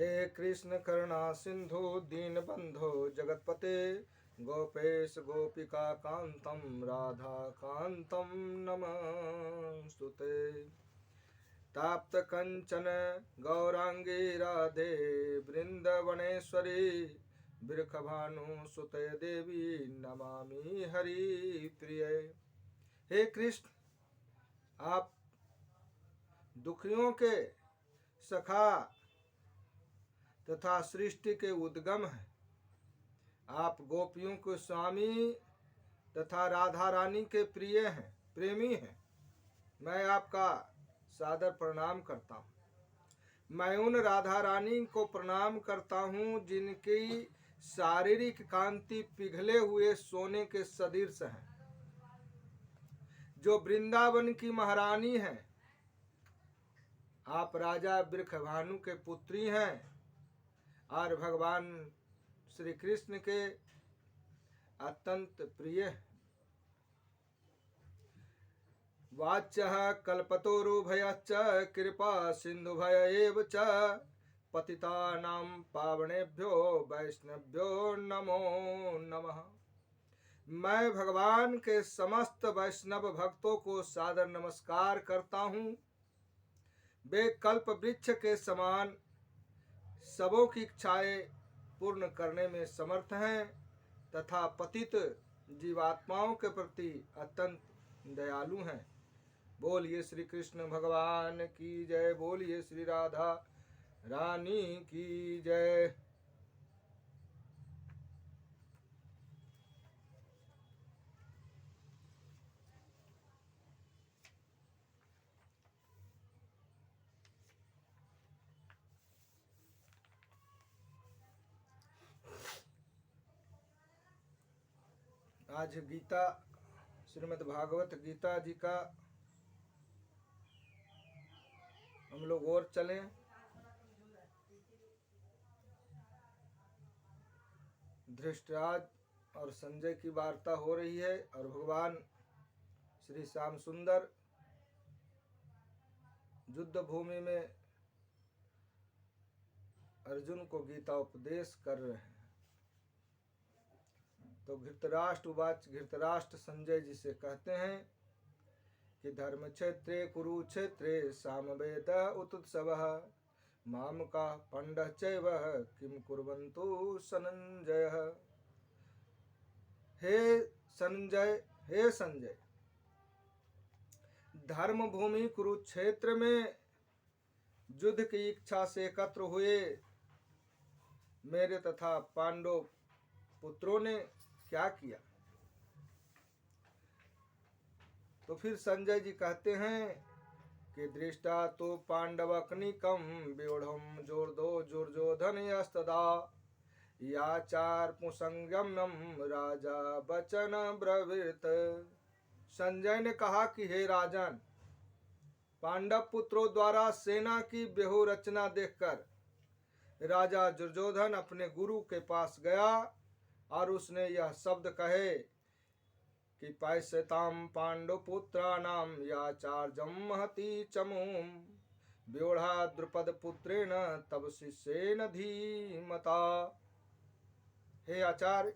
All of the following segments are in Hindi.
हे कृष्ण करुणा सिंधु दीनबंधो जगतपते गोपेश गोपिका कांतम राधा कांतम नमस्तुते। ताप्त कंचन गौरांगी राधे वृंदवनेश्वरी बिरखभानु सुते देवी नमामि हरि प्रिय। हे कृष्ण, आप दुखियों के सखा तथा सृष्टि के उद्गम हैं। आप गोपियों के स्वामी तथा राधा रानी के प्रिय हैं, प्रेमी हैं। मैं आपका सादर प्रणाम करता हूँ। मैं उन राधा रानी को प्रणाम करता हूँ जिनकी शारीरिक कांति पिघले हुए सोने के सदृश है, जो वृंदावन की महारानी हैं। आप राजा बिरखभानु के पुत्री हैं और भगवान श्री कृष्ण के अत्यंत प्रिय हैं। वाच्यः कल्पतरुभयश्च कृपा सिन्धुभय एव च पतितानां पावनेभ्यो वैष्णव्यो नमो नमः। मैं भगवान के समस्त वैष्णव भक्तों को सादर नमस्कार करता हूँ। वे कल्प वृक्ष के समान सबों की इच्छाएं पूर्ण करने में समर्थ हैं तथा पतित जीवात्माओं के प्रति अत्यंत दयालु हैं। बोलिए श्री कृष्ण भगवान की जय। बोलिए श्री राधा रानी की जय। आज गीता, श्रीमद् भागवत गीता जी का हम लोग और चलें। धृष्टराज और संजय की वार्ता हो रही है और भगवान श्री श्याम सुंदर युद्ध भूमि में अर्जुन को गीता उपदेश कर रहे हैं। तो घृतराष्ट्र उवाच, घृतराष्ट्र संजय जी से कहते हैं कि धर्म क्षेत्रे कुरुक्षेत्रे सामवेद उत्सवः माम का पंड चैव किम कुर्वन्तु संजय। हे संजय, धर्म भूमि कुरुक्षेत्र में युद्ध की इच्छा से एकत्र हुए मेरे तथा पांडव पुत्रों ने क्या किया। तो फिर संजय जी कहते हैं कि दृष्टा तो पांडवकनिकम व्यूढ़म जोर्दो जुर्जोधन यस्तदा याचार पुसंगमनम राजा बचन ब्रवीत। संजय ने कहा कि हे राजन, पांडव पुत्रों द्वारा सेना की व्यूह रचना देखकर राजा दुर्योधन अपने गुरु के पास गया और उसने यह शब्द कहे कि पैस्यताम पांडुपुत्राणाम याचार्यम महती चमूम व्यूढ़ा द्रुपद पुत्रेण तब शिष्येन धीमता। हे आचार्य,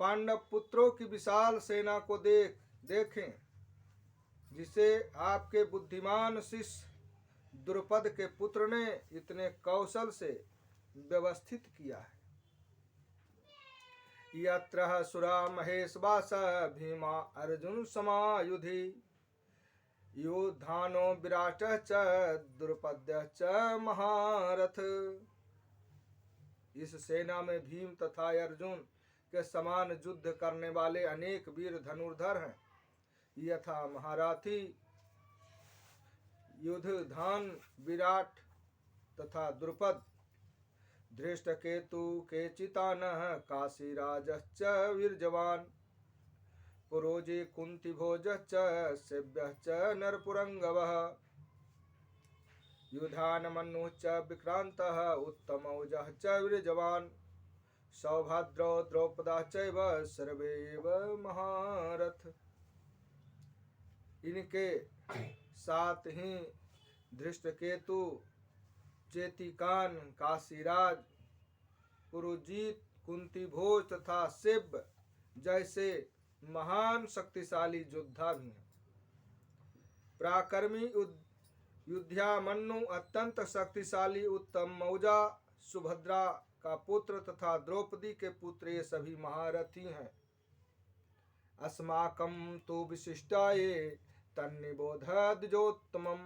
पांडव पुत्रों की विशाल सेना को देखें जिसे आपके बुद्धिमान शिष्य द्रुपद के पुत्र ने इतने कौशल से व्यवस्थित किया है। यत्र सुरा महेशवास भीमा अर्जुन समायुधि युद्धानो विराट च द्रुपद च महारथ। इस सेना में भीम तथा अर्जुन के समान युद्ध करने वाले अनेक वीर धनुर्धर हैं, यथा महारथी युद्धधान विराट तथा द्रुपद। धृष्टकेतु केचितानः काशीराजश्च वीरजवान पुरोजे कुन्तिभोजश्च सेव्यश्च नरपुरंगवः युधानमन्युश्च विक्रान्तः उत्तमौजः च वीरजवान सौभद्रो द्रौपदा चैव सर्वैव महारथ। इनके साथ ही धृष्टकेतु चेतिकान, काशीराज, पुरुजीत, कुंती भोज तथा शिव जैसे महान शक्तिशाली योद्धा भी हैं। पराक्रमी युद्धामन्यु अत्यंत शक्तिशाली उत्तम मौजा, सुभद्रा का पुत्र तथा द्रौपदी के पुत्र ये सभी महारथी हैं। अस्माकं तु विशिष्टाये तन्निबोधद्विजोत्तमं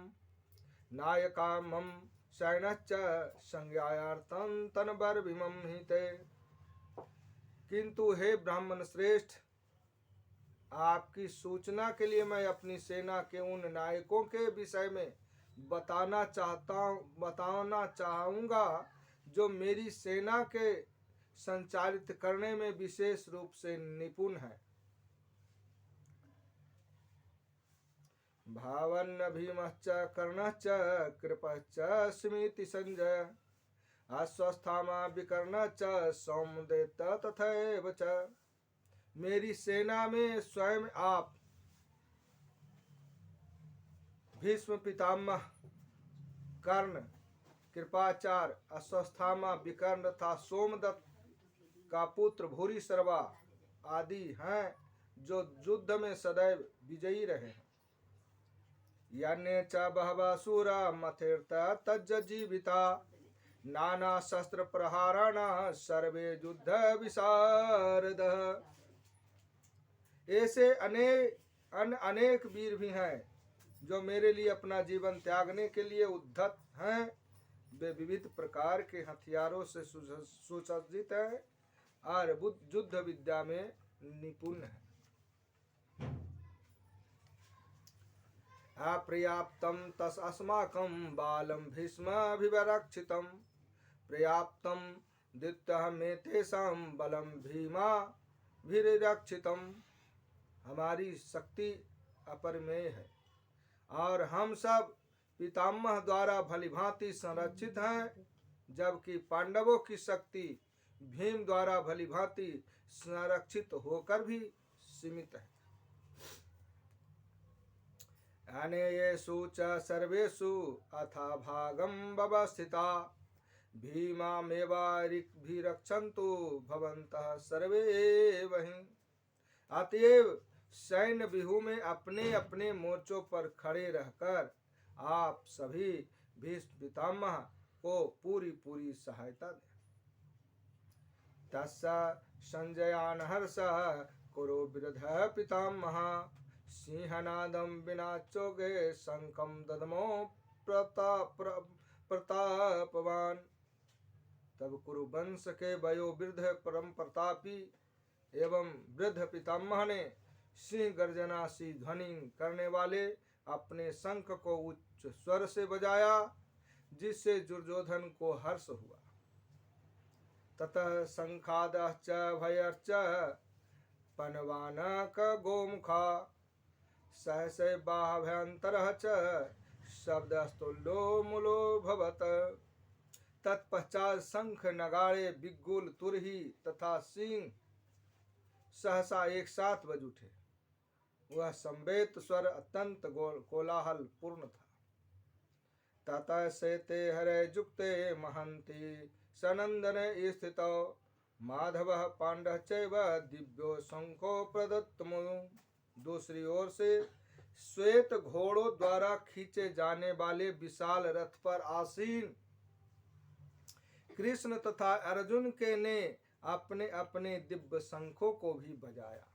नायकामं सैनश्च संज्ञायार्थं तनबर्विमं हिते। किंतु हे ब्राह्मण श्रेष्ठ, आपकी सूचना के लिए मैं अपनी सेना के उन नायकों के विषय में बताना चाहूँगा जो मेरी सेना के संचालित करने में विशेष रूप से निपुण है। भावन्न भीमश्च कर्णश्च कृपश्च स्मिति संजय अस्वस्थामा विकर्णश्च सौमदेत तथैव च। मेरी सेना में स्वयं आप, भीष्म पितामह, कर्ण, कृपाचार्य, अश्वस्थामा, विकर्ण तथा सोमदत्त का पुत्र भूरिश्रवा आदि हैं जो युद्ध में सदैव विजयी रहे हैं। यन्ने च बहवः शूरा मथिर्त तज्जीविता नाना शस्त्र प्रहाराण सर्वे युद्ध विशारद। ऐसे अनेक वीर भी हैं जो मेरे लिए अपना जीवन त्यागने के लिए उद्धत हैं। वे विविध प्रकार के हथियारों से सुसज्जित हैं और युद्ध विद्या में निपुण हैं। अपर्याप्तं तस् अस्माकं बालं भीष्माभिरक्षितं पर्याप्तं द्वितीयमेतेषां बलं भीमाभिरक्षितं। हमारी शक्ति अपरिमेय है और हम सब पितामह द्वारा भलीभांति संरक्षित हैं, जबकि पांडवों की शक्ति भीम द्वारा भलीभांति संरक्षित होकर भी सीमित है। अनेयेषु च सर्वेषु अथा भागं व्यवस्थिता भीमामेवाभिरक्षन्तु भवन्तः सर्वे वहीं। अतएव सैन्य व्यूह में अपने अपने मोर्चों पर खड़े रहकर आप सभी भीष्म पितामह को पूरी पूरी सहायता दें। तस्य संजयान हर्षः कुरु वृद्धः पितामह सिंहनादं विना चोगे शंखं ददमो प्रतापवान। तब कुरुवंश के वयोवृद्ध परम प्रतापी एवं वृद्ध पितामह ने सिंह गर्जना सी ध्वनि करने वाले अपने शंख को उच्च स्वर से बजाया, जिससे दुर्योधन को हर्ष हुआ। ततः शंखादश्च भयश्च पनवानक गोमुखा सहसे बाह्यंतरः च शब्दस्तुल्यो मूलो भवत। तत्पश्चात शंख, नगाड़े, बिगुल, तुरही तथा सिंह सहसा एक साथ बज उठे। वह संवेत स्वर अत्यंत कोलाहल पूर्ण था। ततः शेते हरे जुक्ते महंती सनंदने स्थितो माधव पांडव चैव दिव्यो शंखो प्रदत्तमु। दूसरी ओर से श्वेत घोड़ों द्वारा खींचे जाने वाले विशाल रथ पर आसीन कृष्ण तथा अर्जुन के ने अपने अपने दिव्य शंखों को भी बजाया।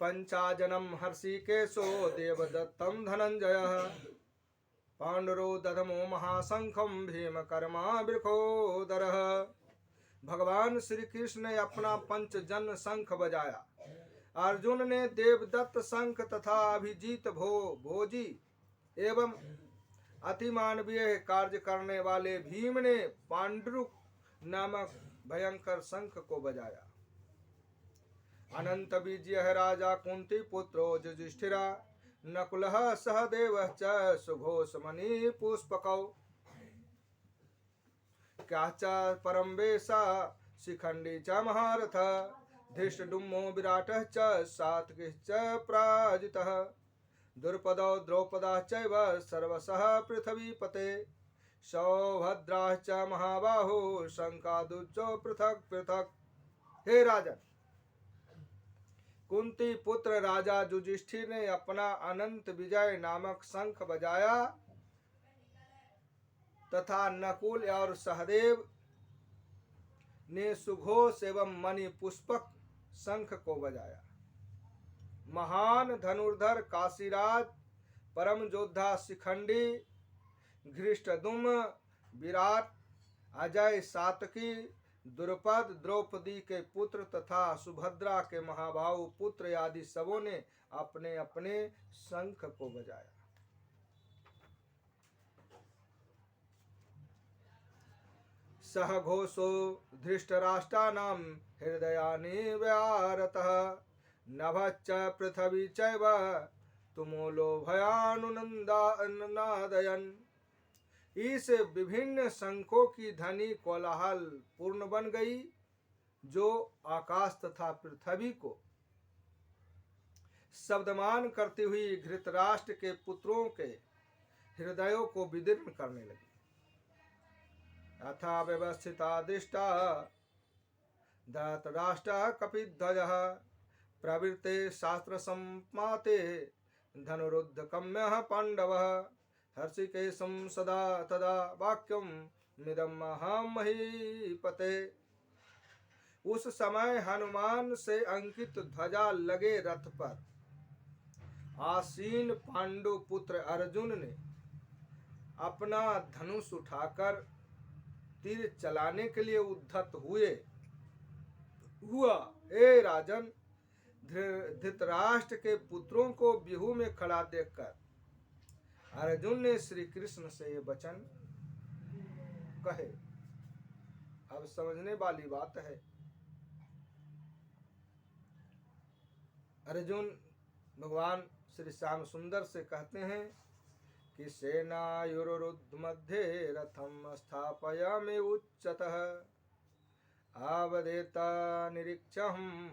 पंचाजनम हर्षिकेशो देवदत्तं धनंजयः पांडुरो दधमो महाशंखं भीमकर्मा वृकोदरः। भगवान श्री कृष्ण ने अपना पंचजन शंख बजाया। अर्जुन ने देवदत्त शंख तथा अभिजीत भोजी एवं अतिमानवीय कार्य करने वाले भीम ने पांडुरुक नामक भयंकर शंख को बजाया। अनंत विजय राजा कुंती पुत्रो युधिष्ठिरा नकुलः सहदेवः च सुघोषमणि पुष्पकौ क्याच परमवेशा शिखंडी च महारथ धृष्टद्युम्नो विराटः च सात्विकः च पराजितः द्रुपदौ द्रौपदः चैव सर्वशः पृथ्वीपते सौभद्राः च महाबाहो शंकादुच्च पृथक पृथक। हे राजन, कुंती पुत्र राजा युधिष्ठिर ने अपना अनंत विजय नामक शंख बजाया तथा नकुल और सहदेव ने सुघोष एवं मणि पुष्पक शंख को बजाया। महान धनुर्धर काशीराज, परम योद्धा शिखंडी, घृष्टद्युम्न, विराट, अजय सातकी, द्रुपद, द्रौपदी के पुत्र तथा सुभद्रा के महाभाव पुत्र आदि सबों ने अपने अपने शंख को बजाया। सह घोषो धृष्टराष्ट्राणां हृदयानि व्यारतः नभश्च पृथ्वी चैव तुमुलो भयानुनंदादयन्। इस विभिन्न शंखों की ध्वनि कोलाहल पूर्ण बन गई, जो आकाश तथा पृथ्वी को शब्दमान करती हुई धृतराष्ट्र के पुत्रों के हृदयों को विदीर्ण करने लगी। अथा व्यवस्थिता दृष्टा धृतराष्ट्रः कपिध्वजः प्रवृत्ते शास्त्र सम्पाते धनुरुद्धकम्यः पाण्डवः हर्षिकेशं सदा तदा वाक्यं मिदं महामहीपते। उस समय हनुमान से अंकित ध्वजा लगे रथ पर आसीन पांडु पुत्र अर्जुन ने अपना धनुष उठाकर तीर चलाने के लिए उद्धत हुआ। ए राजन, धृतराष्ट्र के पुत्रों को व्यूह में खड़ा देखकर अर्जुन ने श्री कृष्ण से ये वचन कहे। अब समझने वाली बात है। अर्जुन भगवान श्री श्याम सुंदर से कहते हैं कि सेनायुरुद्ध मध्ये रथम स्थापयामि उच्चतः आवदेता निरीक्षहं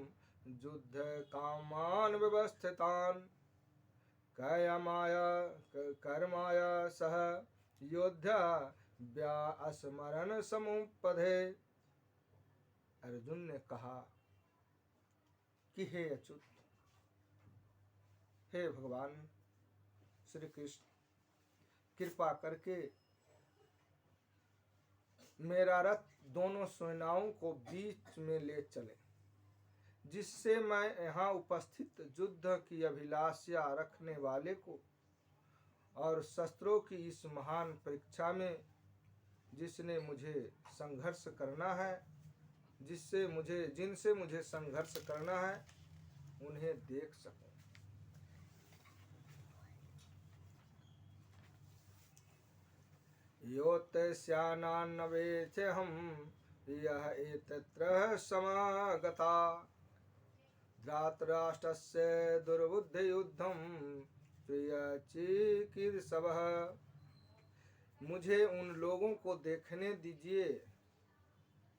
युद्ध कामान व्यवस्थितान् कायमाय कर्माय सह योद्धा व्यास्मरण समुपधे। अर्जुन ने कहा कि हे अच्युत, हे भगवान श्री कृष्ण, कृपा करके मेरा रथ दोनों सेनाओं को बीच में ले चले, जिससे मैं यहाँ उपस्थित युद्ध की अभिलाषा रखने वाले को और शस्त्रों की इस महान परीक्षा में जिसने मुझे संघर्ष करना है, जिनसे मुझे संघर्ष करना है, उन्हें देख सकूं। योत्स्यान्नवेत्यहं यः एतत्र समागता धृतराष्ट्रस्य दुर्बुद्धियुद्धं प्रियचिकीर्षवः। मुझे उन लोगों को देखने दीजिए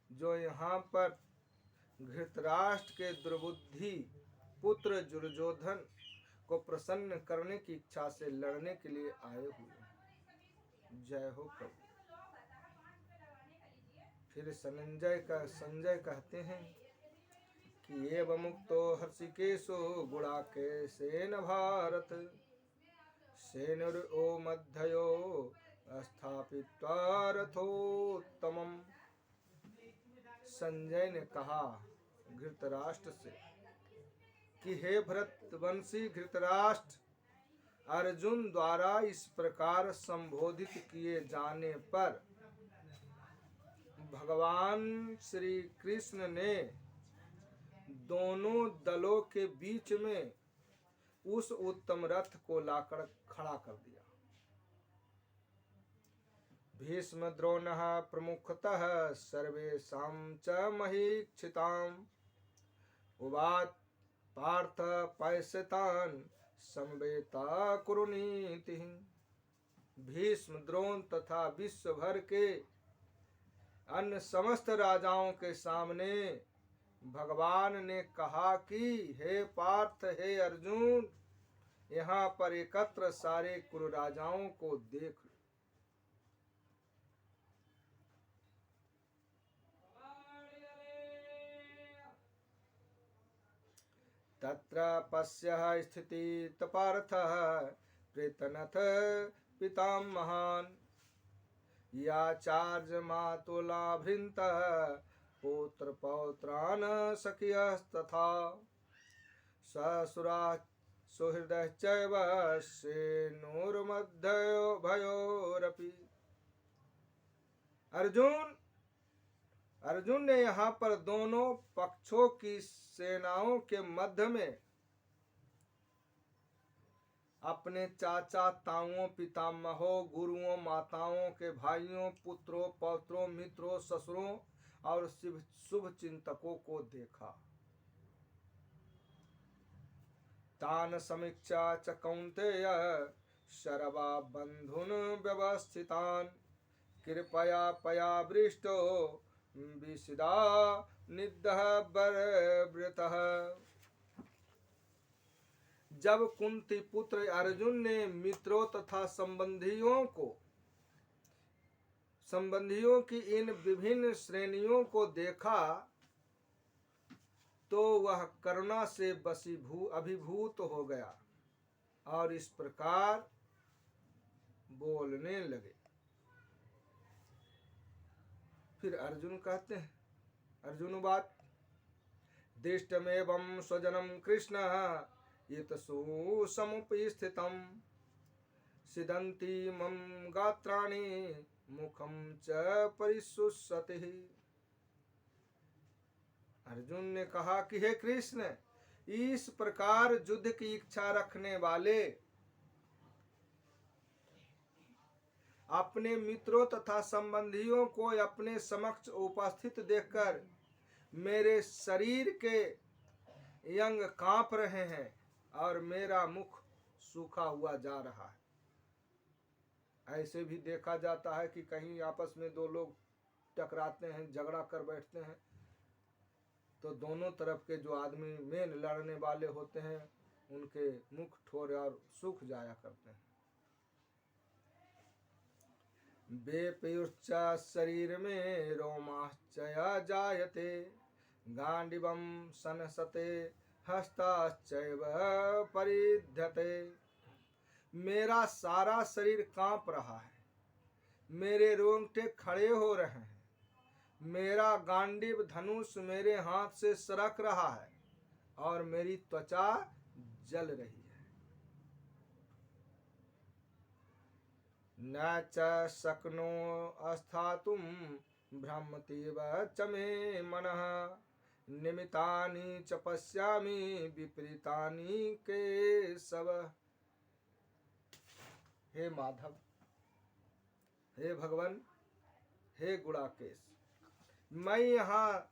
जो यहाँ पर धृतराष्ट्र के दुर्बुद्धि पुत्र दुर्योधन को प्रसन्न करने की इच्छा से लड़ने के लिए आए हुए। जय हो प्रभु। फिर संजय कहते हैं कि एवं मुक्तो हर्षिकेशो गुणाकेशेन भारत सेनुर्ओ मध्ययो स्थापित्वा रथोत्तमम्। संजय ने कहा धृतराष्ट्र से कि हे भरतवंशी धृतराष्ट्र, अर्जुन द्वारा इस प्रकार संबोधित किए जाने पर भगवान श्री कृष्ण ने दोनों दलों के बीच में उस उत्तम रथ को लाकर खड़ा कर दिया। भीष्म द्रोणः प्रमुखतः सर्वेषां च महीक्षिताम् उवाच पार्थ पैश्यतान् समवेता कुरुनीति। भीष्म, द्रोण तथा विश्व भर के अन्य समस्त राजाओं के सामने भगवान ने कहा कि हे पार्थ, हे अर्जुन, यहाँ पर एकत्र सारे कुरु राजाओं को देख लो। तत्र पश्य स्थिति पार्थः प्रेतनथ पितामहान् याचार्य मातुला भृन्तः पुत्र पौत्रान् सखियस्तथा ससुरा सुहृदश्चैव सेनोर्मध्यो भयोरपि। अर्जुन ने यहाँ पर दोनों पक्षों की सेनाओं के मध्य में अपने चाचा ताऊओं पितामहों गुरुओं माताओं के भाइयों पुत्रों पौत्रों मित्रों ससुरों और शुभ चिंतकों को देखा। तान समीक्षा च कौन्तेय शरवा बंधुन व्यवस्थितान कृपया पया वृष्टो विसिदा निदः बरवृतः। जब कुंती पुत्र अर्जुन ने मित्रों तथा संबंधियों की इन विभिन्न श्रेणियों को देखा तो वह करुणा से अभिभूत हो गया और इस प्रकार बोलने लगे। फिर अर्जुन कहते हैं, अर्जुनवाद दृष्टमेवं स्वजनं कृष्ण यतसु समुपस्थितं सिदन्ति मम गात्राणि मुखं च परिशुष्यति। अर्जुन ने कहा कि हे कृष्ण, इस प्रकार युद्ध की इच्छा रखने वाले अपने मित्रों तथा संबंधियों को अपने समक्ष उपस्थित देखकर मेरे शरीर के अंग कांप रहे हैं और मेरा मुख सूखा हुआ जा रहा है। ऐसे भी देखा जाता है कि कहीं आपस में दो लोग टकराते हैं, झगड़ा कर बैठते हैं, तो दोनों तरफ के जो आदमी मेन लड़ने वाले होते हैं उनके मुख ठोर और सूख जाया करते हैं। बेपयुश्च शरीर में रोमाश्चया जायते गांडिवं सनसते हस्ताश्चैव परिध्यते। मेरा सारा शरीर कांप रहा है, मेरे रोंगटे खड़े हो रहे हैं, मेरा गांडीव धनुष मेरे हाथ से सरक रहा है और मेरी त्वचा जल रही है। न च शक्नो अस्थातुं भ्रमतीव च मे मनः निमितानि च पश्यामि विपरीतानि केशव। हे माधव, हे भगवान, हे गुणाकेश, मैं यहाँ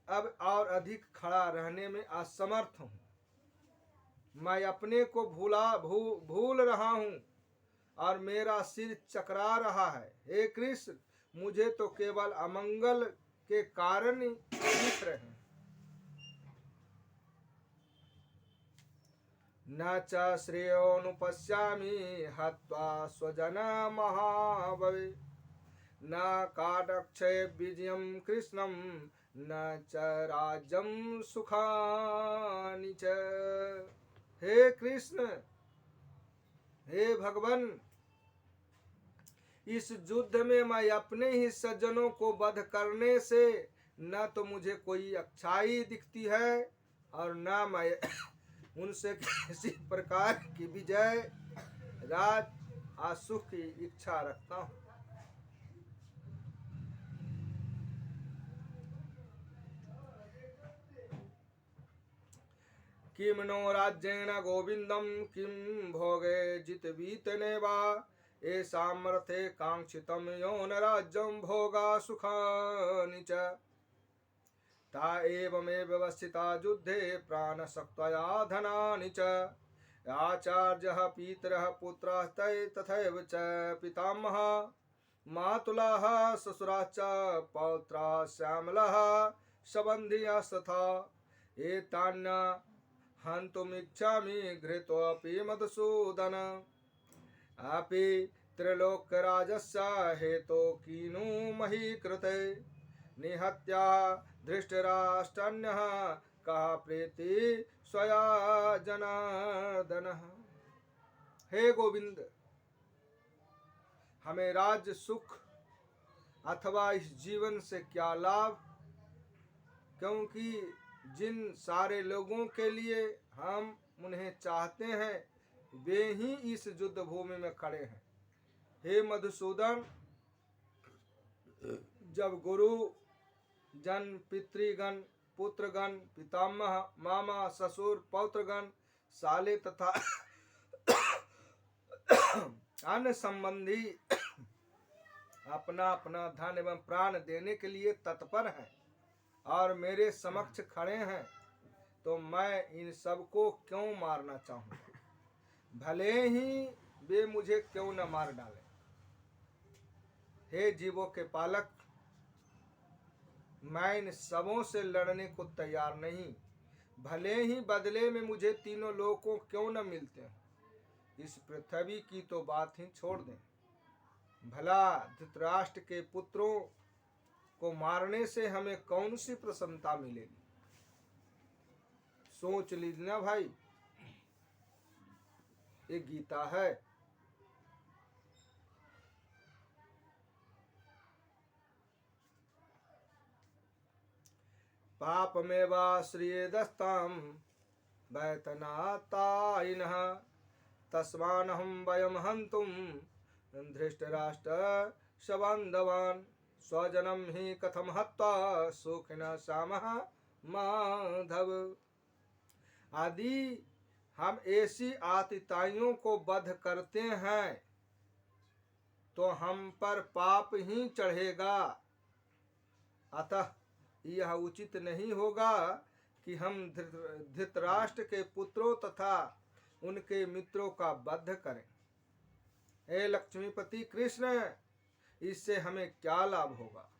अब और अधिक खड़ा रहने में असमर्थ हूँ। मैं अपने को भूल रहा हूँ और मेरा सिर चकरा रहा है। हे कृष्ण, मुझे तो केवल अमंगल के कारण दिख रहे हैं। न च श्रेयोनुपश्यामि हत्वा स्वजन महाबवे न काटक्षय विजयं कृष्णं न च राज्यं सुखानि च। हे कृष्ण, हे भगवान, इस युद्ध में मैं अपने ही सज्जनों को वध करने से न तो मुझे कोई अच्छाई दिखती है और न मैं उनसे किसी प्रकार की विजय राज आसुख की इच्छा रखता हूँ। किम नो राज्येन गोविंदम किम भोगे जितवीतने वा एषामर्थे कांक्षितं यो न राज्यं भोगा सुखानि च। ता एवमेव व्यवस्थिता युद्धे प्राणशक्तया धनानि च। आचार्यः पितरः पुत्रास्तै तथैव च पितामहः मातुलाः ससुराश्च पौत्राः श्यामलः संबन्धिनस्तथा एतान्य हन्तुमिच्छामि घृतोऽपि मधुसूदन अपि त्रिलोक्यराजस्य हेतो कीनु मही कृते निहत्या धृष्टराष्ट्रन्यः कः प्रीति स्वया जनार्दन। हे गोविंद, हमें राज्य सुख अथवा इस जीवन से क्या लाभ, क्योंकि जिन सारे लोगों के लिए हम उन्हें चाहते हैं वे ही इस युद्ध भूमि में खड़े हैं। हे मधुसूदन, जब गुरु जन, पितृगण, पुत्रगण, पितामह, मामा, ससुर, पौत्रगण, साले तथा अन्य संबंधी अपना अपना धन एवं प्राण देने के लिए तत्पर हैं और मेरे समक्ष खड़े हैं, तो मैं इन सबको क्यों मारना चाहूं? भले ही वे मुझे क्यों न मार डालें। हे जीवों के पालक, मैं इन सबों से लड़ने को तैयार नहीं, भले ही बदले में मुझे तीनों लोगों क्यों न मिलते हैं। इस पृथ्वी की तो बात ही छोड़ दें। भला धृतराष्ट्र के पुत्रों को मारने से हमें कौन सी प्रसन्नता मिलेगी? सोच लीजिए ना भाई, ये गीता है। पापमेवाश्रियेदस्तां वैतनातायिनः तस्मानहं वयं हन्तुं धृष्टराष्ट्र सबान्धवान् स्वजनं हि कथं हत्वा सुखिनः सामः माधव। आदि हम ऐसी आतिताइयों को वध करते हैं तो हम पर पाप ही चढ़ेगा। अतः यह उचित नहीं होगा कि हम धृतराष्ट्र के पुत्रों तथा उनके मित्रों का वध करें। हे लक्ष्मीपति कृष्ण, इससे हमें क्या लाभ होगा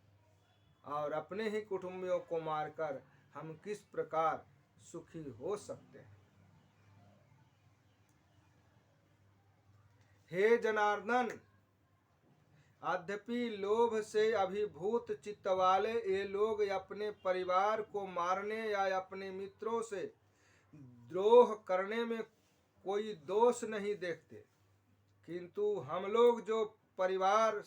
और अपने ही कुटुंबियों को मारकर हम किस प्रकार सुखी हो सकते हैं? हे जनार्दन, यद्यपि लोभ से अभिभूत चित्त वाले ये लोग अपने परिवार को मारने या अपने मित्रों से द्रोह करने में कोई दोष नहीं देखते, किंतु हम लोग जो परिवार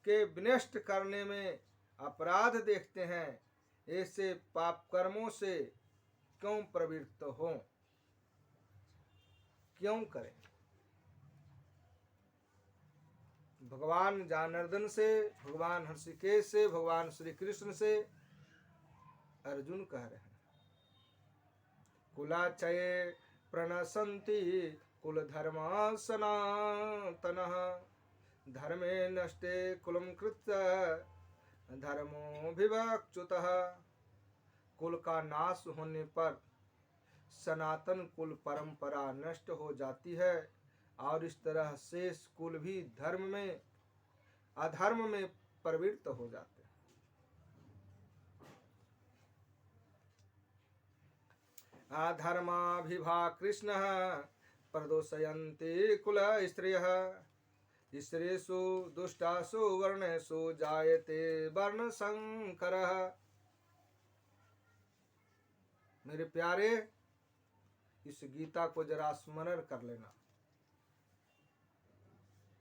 के विनष्ट करने में अपराध देखते हैं, ऐसे पाप कर्मों से क्यों प्रवृत्त हों? क्यों करें? भगवान जनार्दन से, भगवान हृषिकेश से, भगवान श्री कृष्ण से अर्जुन कह रहे हैं, कुलाचये प्रणशन्ति कुल धर्मा सनातनः धर्मे नष्टे कुलं कृत्य धर्मो विवक्षुतः। कुल का नाश होने पर सनातन कुल परंपरा नष्ट हो जाती है और इस तरह शेष कुल भी धर्म में अधर्म में प्रवृत्त हो जाते हैं। अधर्माभिभा कृष्ण प्रदोषयन्ति कुल स्त्रियः स्त्रीषु दुष्टासु वर्णेषु जायते वर्ण संकरः। मेरे प्यारे, इस गीता को जरा स्मरण कर लेना।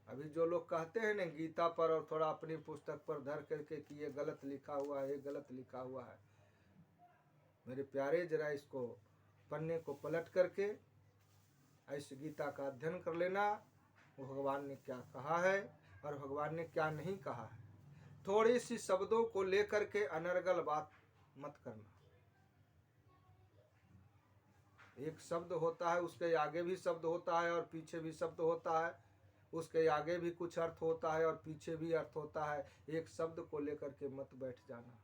अभी जो लोग कहते हैं ना गीता पर और थोड़ा अपनी पुस्तक पर धर करके कि ये गलत लिखा हुआ है, ये गलत लिखा हुआ है, मेरे प्यारे जरा इसको पन्ने को पलट करके इस गीता का अध्ययन कर लेना। भगवान ने क्या कहा है और भगवान ने क्या नहीं कहा है। थोड़ी सी शब्दों को लेकर के अनर्गल बात मत करना। एक शब्द होता है, उसके आगे भी शब्द होता है और पीछे भी शब्द होता है, उसके आगे भी कुछ अर्थ होता है और पीछे भी अर्थ होता है। एक शब्द को लेकर के मत बैठ जाना,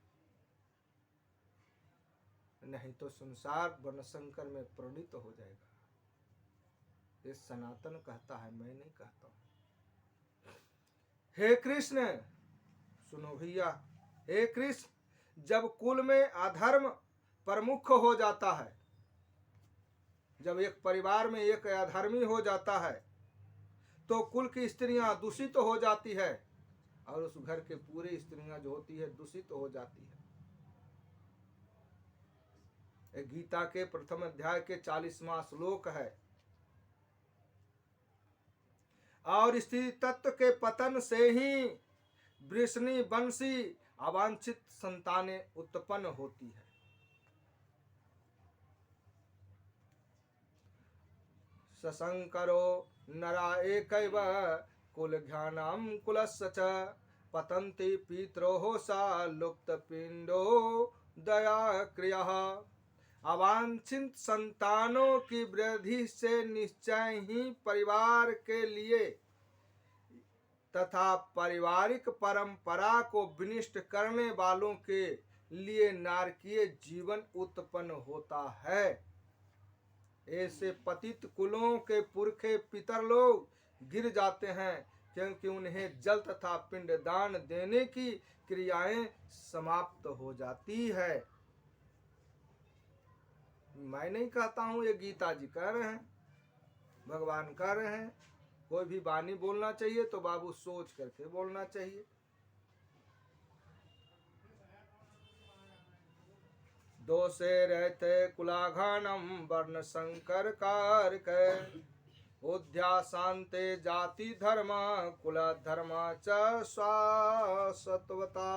नहीं तो संसार वर्णशंकर में प्रणीत हो जाएगा। ये सनातन कहता है, मैं नहीं कहता हूं। हे कृष्ण, सुनो भैया, हे कृष्ण, जब कुल में अधर्म प्रमुख हो जाता है जब एक परिवार में एक अधर्मी हो जाता है तो कुल की स्त्रियां दूषित तो हो जाती है और उस घर के पूरे स्त्रियां जो होती है दूषित तो हो जाती है। गीता के प्रथम अध्याय के 40वां श्लोक है, और स्त्री तत्व के पतन से ही वृषणी वंशी अवांछित संतानें उत्पन्न होती है। सशंकरो नरा एकैव कुलघ्यानां कुलस्य च पतन्ति पितरोः सा लुप्त पिंडो दया क्रियः। अवांछित संतानों की वृद्धि से निश्चय ही परिवार के लिए तथा पारिवारिक परंपरा को विनिष्ट करने वालों के लिए नारकीय जीवन उत्पन्न होता है। ऐसे पतित कुलों के पुरखे पितर लोग गिर जाते हैं क्योंकि उन्हें जल तथा पिंडदान देने की क्रियाएं समाप्त हो जाती है। मैं नहीं कहता हूं, ये गीता जी कह रहे हैं, भगवान कह रहे हैं। कोई भी वाणी बोलना चाहिए तो बाबू सोच करके बोलना चाहिए। दोषे रहते कुलाघानम वर्ण संकर कारक उद्यासान्ते जाति धर्म कुल धर्म च शाश्वतता।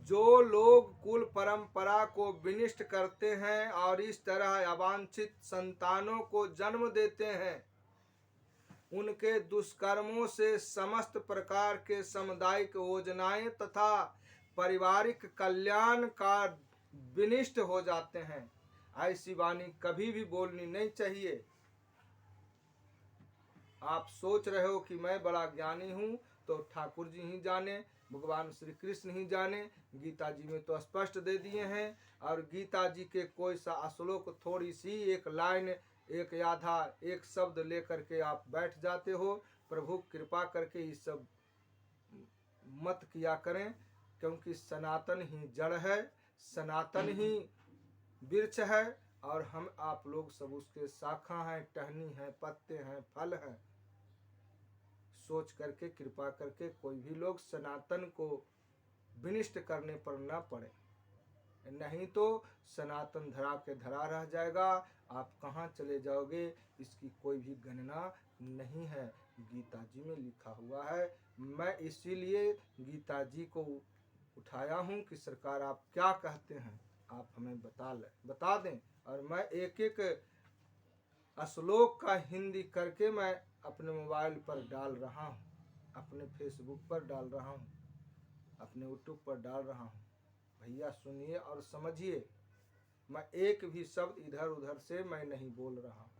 जो लोग कुल परंपरा को विनिष्ट करते हैं और इस तरह अवांछित संतानों को जन्म देते हैं, उनके दुष्कर्मों से समस्त प्रकार के सामुदायिक योजनाएं तथा पारिवारिक कल्याण का विनिष्ट हो जाते हैं। ऐसी वाणी कभी भी बोलनी नहीं चाहिए। आप सोच रहे हो कि मैं बड़ा ज्ञानी हूं, तो ठाकुर जी ही जाने, भगवान श्री कृष्ण ही जाने। गीता जी में तो स्पष्ट दे दिए हैं। और गीता जी के कोई सा श्लोक, थोड़ी सी एक लाइन, एक आधा एक शब्द लेकर के आप बैठ जाते हो। प्रभु कृपा करके ये सब मत किया करें, क्योंकि सनातन ही जड़ है, सनातन ही वृक्ष है और हम आप लोग सब उसके शाखा हैं, टहनी हैं, पत्ते हैं, फल हैं। सोच करके कृपा करके कोई भी लोग सनातन को विनिष्ट करने पर न पड़े, नहीं तो सनातन धरा के धरा रह जाएगा। आप कहाँ चले जाओगे इसकी कोई भी गणना नहीं है, गीता जी में लिखा हुआ है। मैं इसीलिए गीता जी को उठाया हूँ कि सरकार आप क्या कहते हैं, आप हमें बता दें। और मैं एक एक श्लोक का हिंदी करके मैं अपने मोबाइल पर डाल रहा हूँ, अपने फेसबुक पर डाल रहा हूँ, अपने यूट्यूब पर डाल रहा हूँ। भैया सुनिए और समझिए, मैं एक भी शब्द इधर उधर से मैं नहीं बोल रहा हूँ।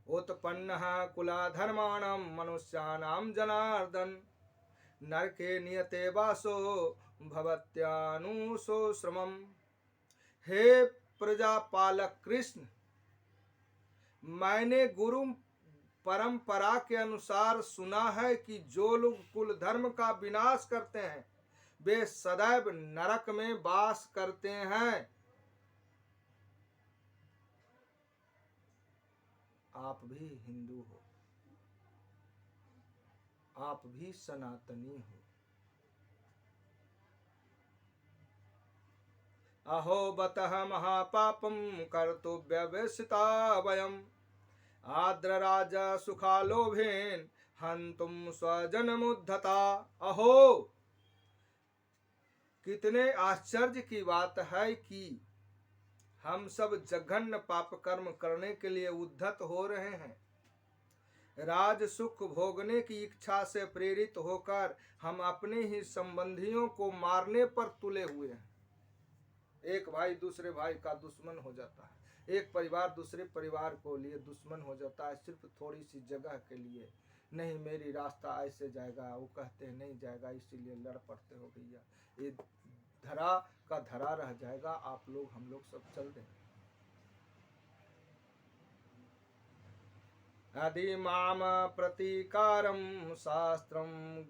उत्पन्नः कुलाधर्माणां मनुष्याणां जनार्दन नरके नियते वासो भवत्यानुशोश्रमम्। हे प्रजापालक कृष्ण, मैंने गुरु परंपरा के अनुसार सुना है कि जो लोग कुल धर्म का विनाश करते हैं वे सदैव नरक में वास करते हैं। आप भी हिंदू हो, आप भी सनातनी हो। अहो बतः महापापम कर्तव्यवेशिता वयम् आद्रराजा सुखालोभेन हंतुम स्वजनमुद्धता। अहो, कितने आश्चर्य की बात है कि हम सब जघन्य पाप कर्म करने के लिए उद्धत हो रहे हैं। राज सुख भोगने की इच्छा से प्रेरित होकर हम अपने ही संबंधियों को मारने पर तुले हुए हैं। एक भाई दूसरे भाई का दुश्मन हो जाता है, एक परिवार दूसरे परिवार को लिए दुश्मन हो जाता है, सिर्फ थोड़ी सी जगह के लिए। नहीं मेरी रास्ता ऐसे जाएगा, वो कहते हैं नहीं जाएगा, इसीलिए लड़ पड़ते हो। भैया ये धरा का धरा रह जाएगा, आप लोग हम लोग सब चल दें। यदि माम प्रतीकारं शास्त्रं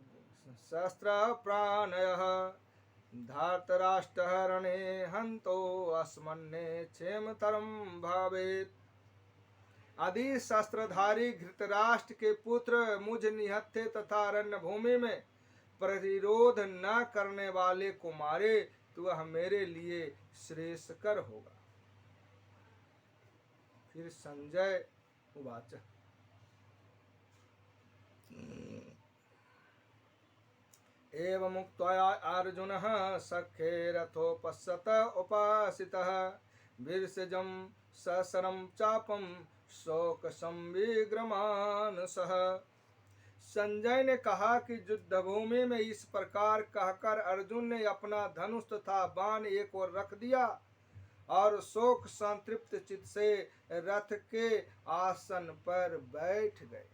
शस्त्र प्राणयः धार्तराष्ट्रहरणे हन्तो अस्मन्ने क्षेमतरं भवेत्। आदि शस्त्रधारी धृतराष्ट्र के पुत्र मुझ निहत्थे तथा अरण्य भूमि में प्रतिरोध न करने वाले को मारे तो वह मेरे लिए श्रेयस्कर होगा। फिर संजय उवाच एवमुक्त्वा अर्जुनः सख्ये रथोपस्सत उपासितः वीर्यजं सशरं चापं शोकसंविग्रमानसः। संजय ने कहा कि युद्ध भूमि में इस प्रकार कहकर अर्जुन ने अपना धनुष तथा बाण एक ओर रख दिया और शोक संतृप्त चित्त से रथ के आसन पर बैठ गए।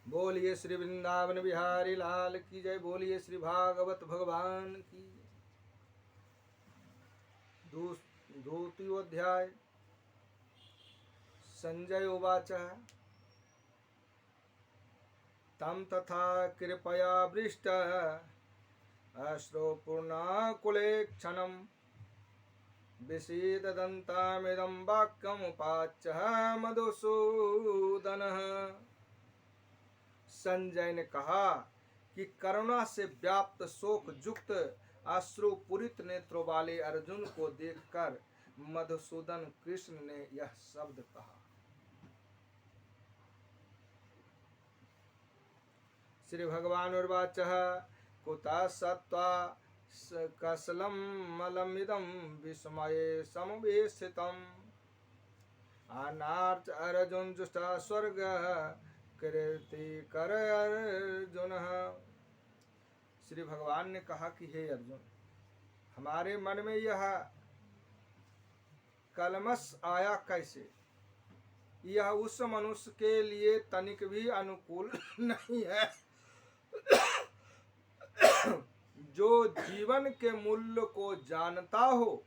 बोलिए श्री वृंदावन बिहारी लाल की जय। बोलिए श्री भागवत भगवान की। द्वितीयोऽध्याय। संजय उवाच तं तथा कृपयाभीष्ट अश्रुपूर्णाकुले क्षणं विषीदन्तमिदं वाक्यमुपाच्य मधुसूदनः। संजय ने कहा कि करुणा से व्याप्त शोक युक्त अश्रुपूरित नेत्रों वाले अर्जुन को देखकर मधुसूदन कृष्ण ने यह शब्द कहा। श्री भगवान उवाचः कुतः सत्त्वा कसलं मलमिदं विस्मये समवेशितम् अनार्च अर्जुन जुष्टा स्वर्ग कीर्ति कर अर्जुन। श्री भगवान ने कहा कि हे अर्जुन, हमारे मन में यह कलमश आया कैसे? यह उस मनुष्य के लिए तनिक भी अनुकूल नहीं है जो जीवन के मूल्य को जानता हो।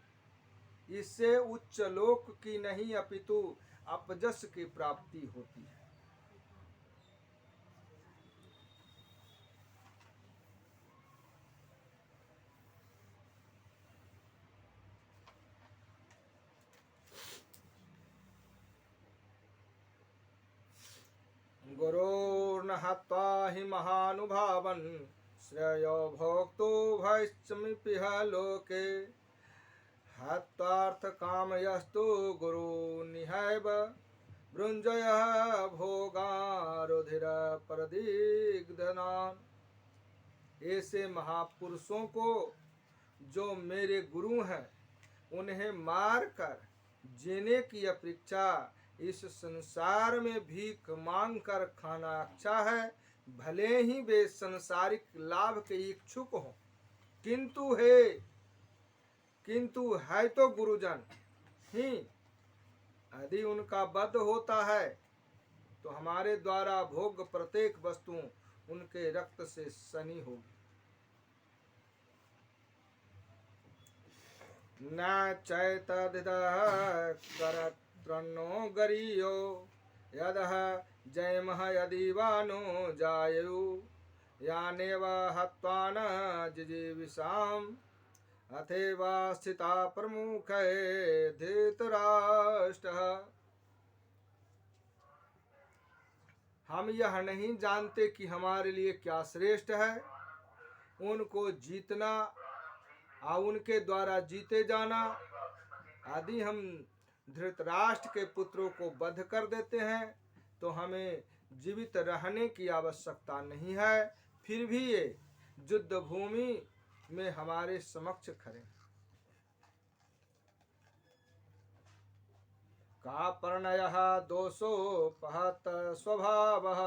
इससे उच्च लोक की नहीं अपितु अपजस की प्राप्ति होती है। गुरोर्न हत्वा हि महानुभावन् श्रेयो भोक्तुं भविष्यमीह लोके हत्वार्थकामयस्तु गुरुनिहैव भृञ्जयः भोगारुधिरपरदिग्धनान्। ऐसे महापुरुषों को जो मेरे गुरु हैं उन्हें मार कर जीने की अपेक्षा इस संसार में भीख मांग कर खाना अच्छा है। भले ही वे संसारिक लाभ के इच्छुक हों, किंतु है तो गुरुजन ही। यदि उनका वध होता है तो हमारे द्वारा भोग प्रत्येक वस्तु उनके रक्त से सनी होगी। न चैतदिदः करत्रन्नो गरीयो यदः जयमः यदि वा नो जायु यानेव हत्वा न जिजीविषाम् अथैवा स्थिता प्रमुखे धृतराष्ट्रः। हम यह नहीं जानते कि हमारे लिए क्या श्रेष्ठ है, उनको जीतना और उनके द्वारा जीते जाना। यदि हम धृतराष्ट्र के पुत्रों को वध कर देते हैं तो हमें जीवित रहने की आवश्यकता नहीं है, फिर भी ये युद्ध भूमि में हमारे समक्ष खड़े। का पर्णयः दोषोपहत स्वभावः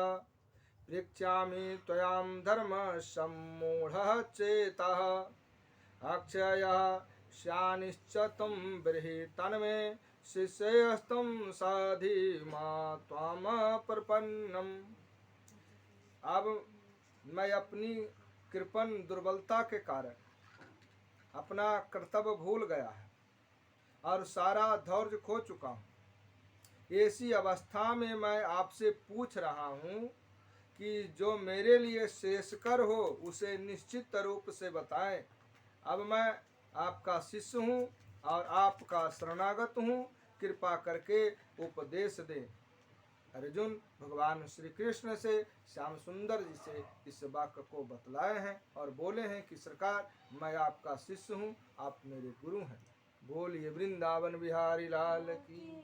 पृच्छामि त्वयां धर्म सम्मूढ़ः चेतः अक्षयः श्यानिश्चतं ब्रीहि तन्मे शिष्यस्तं साधि मा त्वां प्रपन्नम्। अब मैं अपनी कृपण दुर्बलता के कारण अपना कर्तव्य भूल गया है और सारा धैर्य खो चुका हूँ। ऐसी अवस्था में मैं आपसे पूछ रहा हूँ कि जो मेरे लिए श्रेयस्कर हो उसे निश्चित रूप से बताएं। अब मैं आपका शिष्य हूँ और आपका शरणागत हूँ, कृपा करके उपदेश दें। अर्जुन भगवान श्री कृष्ण से श्याम सुंदर जी से इस वाक्य को बतलाए हैं और बोले हैं कि सरकार, मैं आपका शिष्य हूँ, आप मेरे गुरु हैं। बोलिए वृंदावन बिहारी लाल की।